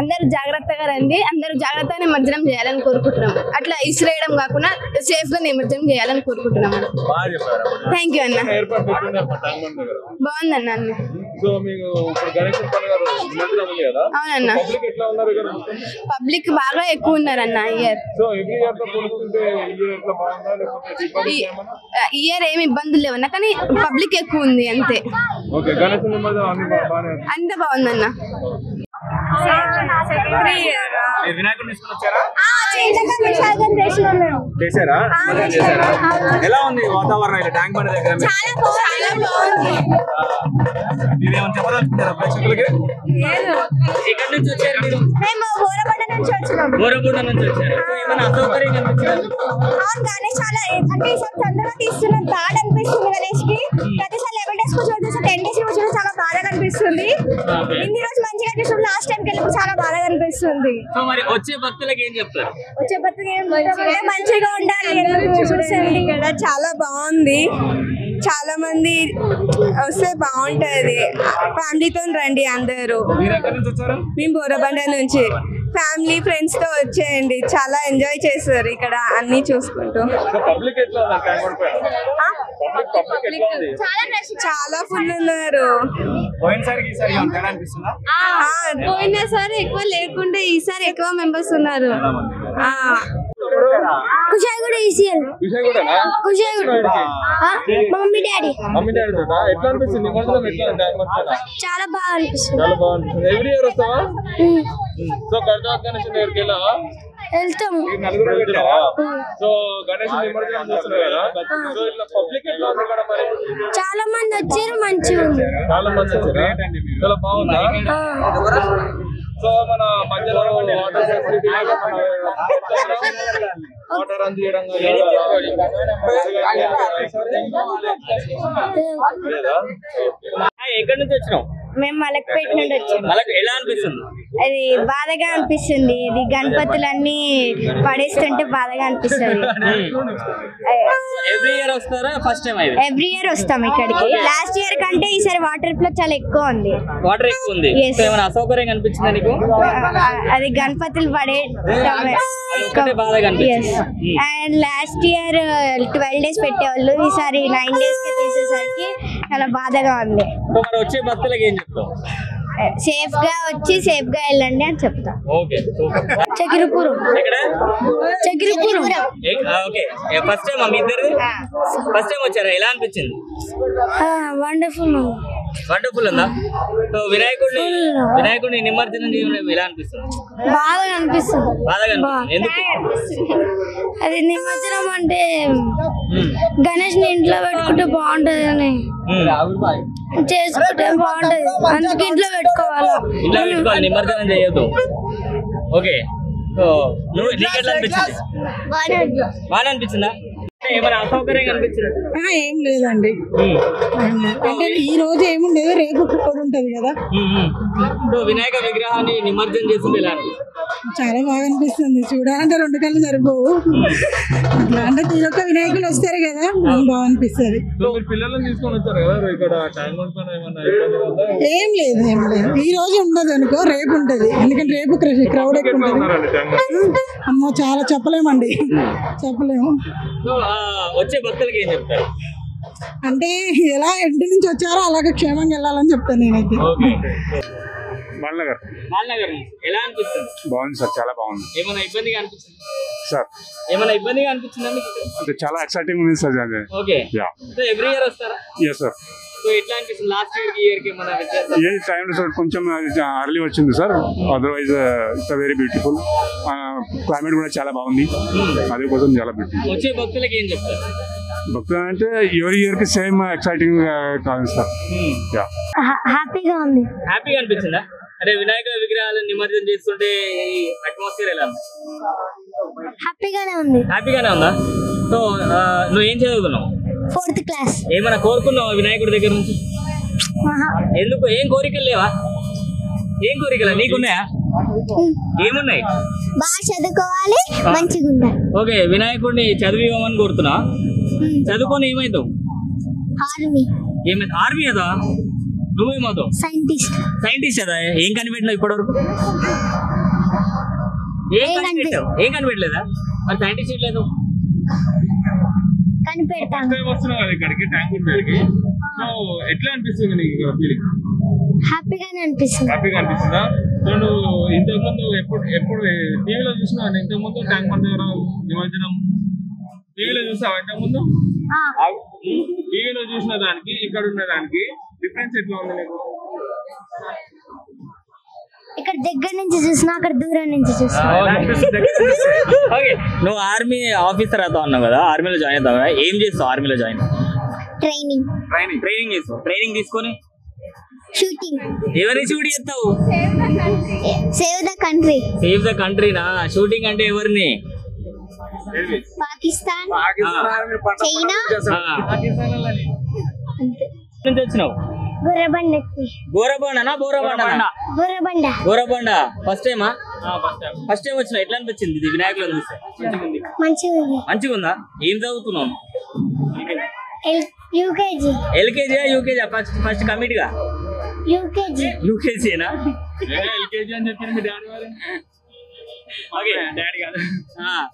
అందరూ జాగ్రత్తగా రండి, అందరూ జాగ్రత్తగా నిమజ్జనం చేయాలని కోరుకుంటున్నాం. అట్లా ఇసిరేయడం కాకుండా సేఫ్ గా నిమజ్జనం చేయాలని కోరుకుంటున్నాం. థ్యాంక్ యూ అన్న. బాగుందన్న. అవునన్న, పబ్లిక్ బాగా ఎక్కువ ఉన్నారన్న. ఇయర్ ఏమి ఇబ్బందులు లేవన్నా, కానీ పబ్లిక్ ఎక్కువ ఉంది అంతే. అంత బాగుందన్న. ఎలా ఉంది వాతావరణం ట్యాంక్ బండ్ దగ్గర? ఎక్కడి నుంచి వచ్చారు మీరు? బోరబండ నుంచి వచ్చినాం. బోరబండ నుంచి వచ్చారు. ఏమైనా అసౌకర్యంగా అనిపించింది? గణేష్ చాలా అంటే ఈసారి తొందరగా తీస్తున్న బాధ అనిపిస్తుంది. గణేష్ కి ప్రతిసారి 11 days కూర్చోవచ్చు, 10 days కూర్చోవడం చాలా బాధగా అనిపిస్తుంది. ఇన్ని రోజు మంచిగా అనిపిస్తుంది, లాస్ట్ టైం వెళ్ళి చాలా బాధగా అనిపిస్తుంది. సో మరి వచ్చే భక్తులకు ఏం చెప్తారు? వచ్చే భక్తులకి మంచిగా ఉండాలి. చూసండి ఇక్కడ చాలా బాగుంది, చాలా మంది వస్తే బాగుంటది. ఫ్యామిలీతో రండి అందరూ. మేము బోరబండ నుంచి ఫ్యామిలీ ఫ్రెండ్స్ తో వచ్చేయండి, చాలా ఎంజాయ్ చేస్తారు ఇక్కడ అన్ని చూసుకుంటూ. చాలా ఫుల్ ఉన్నారు. పోయినసారి ఎక్కువ లేకుంటే ఈసారి ఎక్కువ మెంబర్స్ ఉన్నారు. Kushaiguda ECIL, mummy daddy. చాలా బాగా అనిపిస్తుంది. వెళ్తాము. చాలా మంది వచ్చారు, మంచిగా ఉంది. సో మన మధ్యలో వాటర్ అంది చేయడం ఎక్కడి నుంచి వచ్చినాం? మేము మలక్పేట నుండి వచ్చాము. ఎలా అనిపిస్తుంది? అది బాధగా అనిపిస్తుంది. ఇది గణపతులన్నీ పడేస్తుంటే బాధగా అనిపిస్తుంది. ఎవ్రీ ఇయర్ వస్తారా? First time? ఎవ్రీ ఇయర్ వస్తాం ఇక్కడికి. లాస్ట్ ఇయర్ కంటే ఈసారి వాటర్ ఫ్లో చాలా ఎక్కువ ఉంది. వాటర్ ఎక్కువ ఉంది. ఏమైనా అసౌకర్యంగా అనిపించిందా నీకు? అది గణపతులు పడే బాధగా అనిపించింది. అండ్ లాస్ట్ ఇయర్ 12 days పెట్టేవాళ్ళు, ఈసారి 9 days కి తీసేసరికి చాలా బాధగా ఉంది. వచ్చే భక్తులకు ఏం చెప్తావు? సేఫ్ గా వచ్చి సేఫ్ గా వెళ్ళండి అని చెప్తా. చకిరిపురం. ఫస్ట్ టైం మీ ఇద్దరు ఫస్ట్ టైం వచ్చారా? ఎలా అనిపించింది? వండర్ఫుల్. వండర్ఫుల్ ఉందా? సో వినాయకుడిని నిమజ్జనం చేయడం ఎలా అనిపిస్తుంది? బాగా అనిపిస్తుంది. బాగా ఎందుకు? అది నిమజ్జనం అంటే గణేష్ ని ఇంట్లో పెట్టుకుంటే బాగుంటది అని చేసుకుంటే బాగుంటది, అందుకే ఇంట్లో పెట్టుకోవాలా. ఇంట్లో పెట్టుకోవాలి, నిమజ్జనం చేయొద్దు. ఓకే, సో నువ్వు నీకు ఎట్లా అనిపించింది? బాగా అనిపించిందా? ఏమైనా అసౌకర్యంగా అనిపించింది? ఏం లేదండి. అంటే ఈ రోజు ఏముండేది, రేపు కూడా ఉంటది కదా. వినాయక విగ్రహాన్ని నిమజ్జనం చేస్తుంటే ఎలా అనిపిస్తుంది? చాలా బాగా అనిపిస్తుంది. చూడాలంటే 2 కళ్ళు సరిపోవు. అట్లా అంటే తీరొక్క వినాయకులు వస్తారు కదా, బాగా అనిపిస్తుంది. ఏం లేదు, ఏం లేదు. ఈ రోజు ఉండదు అనుకో, రేపు ఉంటది. ఎందుకంటే రేపు క్రౌడ్ ఎక్కువ ఉంటుంది. అమ్మో చాలా చెప్పలేమండి, చెప్పలేము. వచ్చే భక్తులకి ఏం చెప్తారు? అంటే ఎలా ఇంటి నుంచి వచ్చారో అలాగే క్షేమంగా వెళ్ళాలని చెప్తాను నేనైతే. బాలనగర్ ఎలా అనిపిస్తుంది? బాగుంది సార్, చాలా బాగుంది. ఏమైనా ఇబ్బందిగా అనిపించింది సార్? ఏమైనా ఇబ్బందిగా అనిపించిందా మీకు? అంటే చాలా ఎక్సైటింగ్ ఉంది sir. Okay, so every year వస్తారా? Yes sir. సో ఎట్లా అనిపిస్తుంది? లాస్ట్ ఇయర్ కి ఇయర్ కి ఏమైనా వ్యత్యాసం? ఈ టైంలో సార్ కొంచెం అర్లీ వచ్చింది sir. Otherwise it's very beautiful. Climate కూడా చాలా బాగుంది, అదే కోసం చాలా బ్యూటిఫుల్. వచ్చే భక్తులకి ఏం చెప్తారు? భక్తులు అంటే ఎవరి ఇయర్ కి సేమ్ ఎక్సైటింగ్ కాదు సార్. హ్యాపీగా ఉంది. హ్యాపీగా అనిపించిందా? అంటే వినాయక విగ్రహాలను నిమజ్జనం చేస్తుంటే అట్మాస్ఫియర్ ఎలా ఉంది? హ్యాపీగానే ఉంది. హ్యాపీగానే ఉందా? సో నువ్వు ఏం చదువుతున్నావు? 4th class. ఏమైనా కోరుకున్నావా వినాయకుడి దగ్గర నుంచి? ఎందుకు? ఏం కోరికలు లేవా? ఏం కోరికలు నీకున్నాయా? ఏమున్నాయి? బాగా చదువుకోవాలి, మంచిగా ఉండాలి. ఓకే, వినాయకుడిని చదివివ్వమని కోరుతున్నా. చదువుకొని ఏమైతావు? ఆర్మీ. ఆర్మీ అదా? నువ్వేమవుతావు? సైంటిస్ట్. సైంటిస్ట్ అదా? ఏం కనిపెట్టినావు ఇప్పటివరకు? ఏం కనిపెట్టావు? ఏం కనిపెట్టలేదా? మరి సైంటిస్ట్ లేదు కనిపెడతాను. వస్తున్నావు కదా ఇక్కడికి ట్యాంక్ దగ్గరికి. సో ఎట్లా అనిపిస్తుంది నీకు ఇక్కడ ఫీలింగ్? హ్యాపీగానే అనిపిస్తుంది. హ్యాపీగా అనిపిస్తుందా? సో నువ్వు ఇంతకుముందు ఎప్పుడు టీవీలో చూసినావు? ఇంతకుముందు ట్యాంక్ బండ్ దగ్గర నిమజ్జనం టీవీలో చూసావా? ఇంతకుముందు టీవీలో చూసిన దానికి ఇక్కడ ఉన్న దానికి డిఫరెన్స్ ఎట్లా ఉంది నీకు? ఇక్కడ దగ్గర నుంచి చూసినా, అక్కడ దూరం నుంచి చూసినా. ఓకే, నువ్వు ఆర్మీ ఆఫీసర్ అవుతావు అన్నావు కదా, ఆర్మీలో జాయిన్ అవుతావు కదా, ఏం చేస్తావు ఆర్మీలో జాయిన్? ట్రైనింగ్ చేస్తావు. ట్రైనింగ్ తీసుకొని షూటింగ్. ఎవరిని షూట్ చేస్తావు? Save the country. Save the కంట్రీనా? షూటింగ్ అంటే ఎవరిని? పాకిస్తాన్, చైనా. నుంచి వచ్చినావు? గొర్రెబండ. గోరబండనా బోరబండనా? గొర్రెబండ. గోరబండ ఫస్ట్ టైమా? ఫస్ట్ టైం వచ్చినావు. ఎట్లా అనిపించింది ఇది వినాయకులను చూస్తే? మంచిగా ఉంది. మంచిగా ఉందా? ఏం చదువుతున్నావు? UKG. LKG UKG? First commit గా యూకేజీ. యూకేజీనా? ఎల్కేజీ అని చెప్పింది మీ డాడీ వారు. ఓకే, డాడీ కాదు.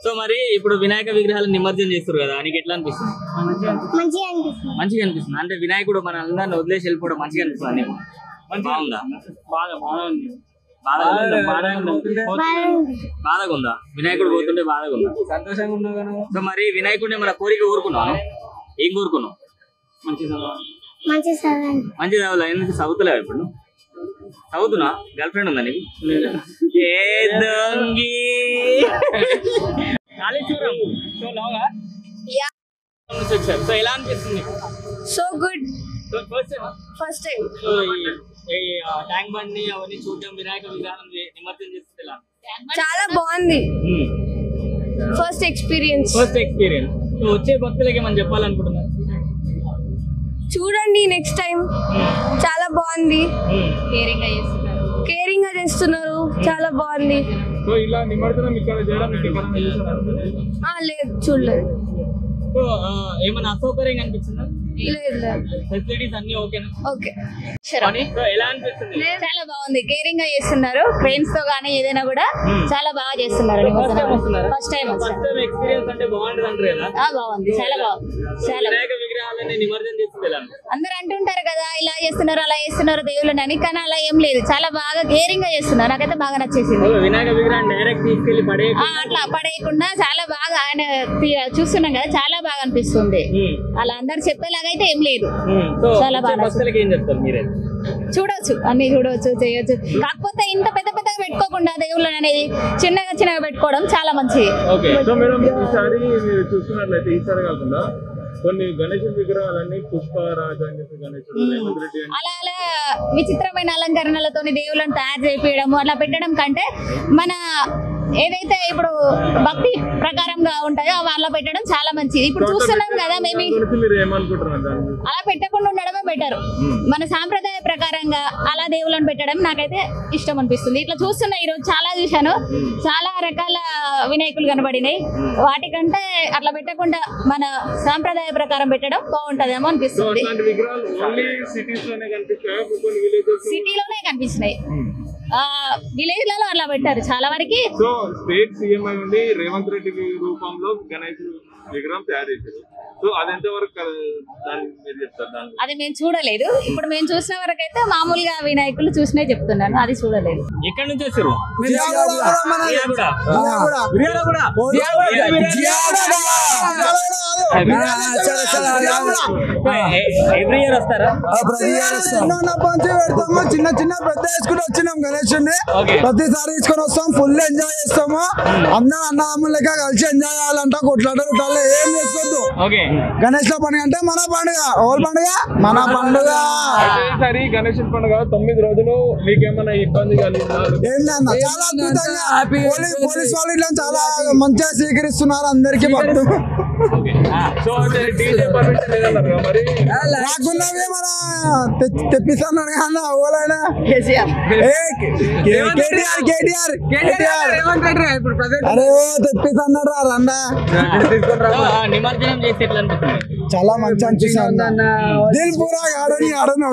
సో మరి ఇప్పుడు వినాయక విగ్రహాలను నిమజ్జనం చేస్తారు కదా, నీకు ఎట్లా అనిపిస్తుంది? మంచిగా అనిపిస్తుంది. మంచిగా అనిపిస్తుంది. అంటే వినాయకుడు మన అందరిని వదిలేసి వెళ్ళిపోవడం మంచిగా అనిపిస్తుంది నీకు? బాగుందా? బాధగా ఉందా? వినాయకుడు పోతుంటే బాధగా ఉందా? సంతోషంగా ఉన్నావు కదా. సో మరి వినాయకుడిని మన కోరిక కోరుకున్నావు? ఏం కోరుకున్నావు? మంచిగా మంచి చదవాలా? ఎందుకు చదువుతలేవు ఇప్పుడు? చదువుతున్నా? గర్ల్ ఫ్రెండ్ ఉందా నీకు? ఏ దొంగి కాళేశ్వరం సో లాగా. సో ఎలా అనిపిస్తుంది? So good. So first time. So ఈ ట్యాంక్ బండి అవన్నీ చూడడం, వినాయక విగ్రహాలను నిమజ్జనం చేస్తుంది ఎలా? చాలా బాగుంది. First experience. నువ్వు వచ్చే భక్తులకి ఏమని చెప్పాలనుకుంటున్నా? చూడండి నెక్స్ట్ టైం. చాలా బాగుంది. కేరింగ్ గా చేస్తున్నారు. చాలా బాగుంది. సో ఇలా నిమజ్జనం ఇక్కడ చేయడం మీకు ఎక్కడైనా చూసారా? లేదు, చూడలేదు. సో ఏమైనా అసౌకర్యంగా అనిపించిందా? లేదు. ఫెసిలిటీస్ అన్ని ఓకేనా? ఓకే. సో ఎలా అనిపిస్తుంది? చాలా బాగుంది. కేరింగ్ గా చేస్తున్నారు. ట్రైన్స్ తో గానీ ఏదైనా కూడా చాలా బాగా చేస్తున్నారు. ఫస్ట్ టైం ఎక్స్పీరియన్స్ అంటే బాగుంటుంది అంటారు కదా? బాగుంది. చాలా బాగుంది. చాలా వినాయక విగ్రహాలని నిమజ్జనం చేస్తుంది ఎలా? అందరు అంటుంటారు కదా ఇలా చేస్తున్నారు అలా చేస్తున్నారు దేవుళ్ళని, కానీ అలా ఏం లేదు. చాలా బాగా కేరింగ్ గా చేస్తున్నారు. నాకైతే బాగా నచ్చేసింది. వినాయక విగ్రహాన్ని డైరెక్ట్ తీసుకెళ్లి అట్లా పడేయకుండా చాలా బాగా ఆయన చూస్తున్నాం కదా, చాలా బాగా అనిపిస్తుంది. అలా అందరు చెప్పేలాగైతే ఏం లేదు. చాలా బాగా ఏం చెప్తారు మీరే? చూడొచ్చు, అన్ని చూడవచ్చు, చేయొచ్చు. కాకపోతే ఇంత పెద్ద పెద్దగా పెట్టుకోకుండా దేవుళ్ళని అనేది చిన్నగా పెట్టుకోవడం చాలా మంచిది. సో మేడం ఈసారి మీరు చూస్తున్నట్లయితే ఈసారి కాకుండా కొన్ని గణేష్ విగ్రహాలన్నీ పుష్పరాజు అని చెప్పి గణేశుడు, రేవంత్ రెడ్డి అలా విచిత్రమైన అలంకరణలతో దేవుళ్ళని తయారు చేయించడము అట్లా పెట్టడం కంటే మన ఏదైతే ఇప్పుడు భక్తి ప్రకారంగా ఉంటాయో వాళ్ళ పెట్టడం చాలా మంచిది. ఇప్పుడు చూస్తున్నాం కదా మేము, అలా పెట్టకుండా ఉండడమే బెటర్. మన సాంప్రదాయ ప్రకారంగా అలా దేవుళ్ళని పెట్టడం నాకైతే ఇష్టం అనిపిస్తుంది. ఇట్లా చూస్తున్నా ఈరోజు చాలా చూశాను, చాలా రకాల వినాయకులు కనబడినాయి. వాటికంటే అట్లా పెట్టకుండా మన సాంప్రదాయ ప్రకారం పెట్టడం బాగుంటదేమో అనిపిస్తుంది. సిటీలోనే కనిపించినాయి, విలేజ్ లలో అలా పెట్టారు చాలా వరకు. సో స్టేట్ సీఎం అయి ఉండి రేవంత్ రెడ్డి రూపంలో గణేష్ విగ్రహం తయారు చేశారు. సో అది ఎంతవరకు మీరు చెప్తారు? అది మేము చూడలేదు. ఇప్పుడు మేము చూసిన వరకు అయితే మామూలుగా వినాయకులు చూసినే చెప్తున్నాను, అది చూడలేదు. ఎక్కడి నుంచి వచ్చారు? ఎవ్రీ ఇయర్ వస్తారా? చిన్న చిన్న పెద్ద వేసుకుని వచ్చినాం గణేషుని. ప్రతిసారి తీసుకొని వస్తాం, ఫుల్ ఎంజాయ్ చేస్తాము. అందరం అన్నదమ్ముల లెక్క కలిసి ఎంజాయ్ చేయాలంట. కొట్లాటలు ఏం చేసుకోవద్దు. గణేష్ పండుగ అంటే మన పండుగ. ఓల్ పండుగ మన పండుగ. ఈసారి గణేష్ పండుగ 9 రోజులు మీకేమైనా ఇబ్బంది కలిగిందా? ఏం లేదు, చాలా అద్భుతంగా పోలీస్ వాళ్ళు ఇట్లా చాలా మంచిగా స్వీకరిస్తున్నారు అందరికి భక్తులు. రాకున్నవి మన తెప్పిస్తున్నాడు కదా ఓలైనా. అరే తెప్పిస్తున్నాడు రా రండా. నిమజ్జనం చేసి ఎట్లా అనిపిస్తుంది? చాలా మంచి అనిపిస్తుంది. దిల్ పూరా ఆడని ఆడను